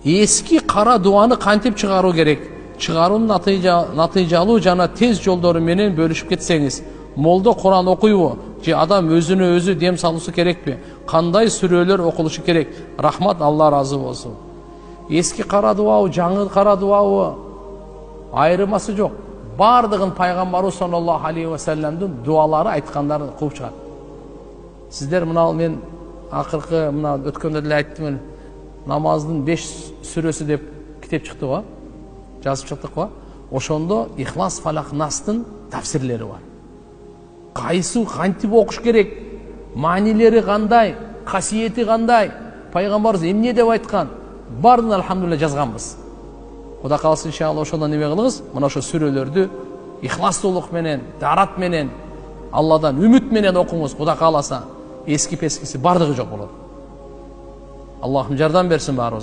Eski кара дуаны кантип чыгаруу керек? Чыгаруунун натыйжалуу жана тез жолдору менен бөлүшүп кетсеңиз. Молда Куран окуйбу? Же адам өзүнө өзү дем салуусу керекпи? Кандай сүрөлөр окулушу керек? Рахмат, Алла разы болсун. Eski кара дуабы, жаңы кара дуабы айырмасы жок. Бардыгын пайгамбарыбыз саллаллаху алейхи ва салламдын дуалары айткандарын кууп чыгат. Сиздер мына мен акыркы мына өткөндө деле айттым, намаздын 5 сүрөсү деп китеп чыкты го. Жазып чыктык го. Ошондо Ихлас, Фалак, Настын тафсирлери бар. Кайсы кантип окуш керек? Маанилери кандай? Касиети кандай? Пайгамбарыбыз эмне деп айткан? Бардын алхамдулилlah жазганбыз. Кудай кааласа иншалла ошондон неме кылыңыз, мына ошо сүрөлөрдү ихластуулук менен, дарат менен, Алладан үмүт менен окуңуз. Кудай кааласа эски пескиси бардыгы жок болот. Аллахым жардам берсин баарыбызга.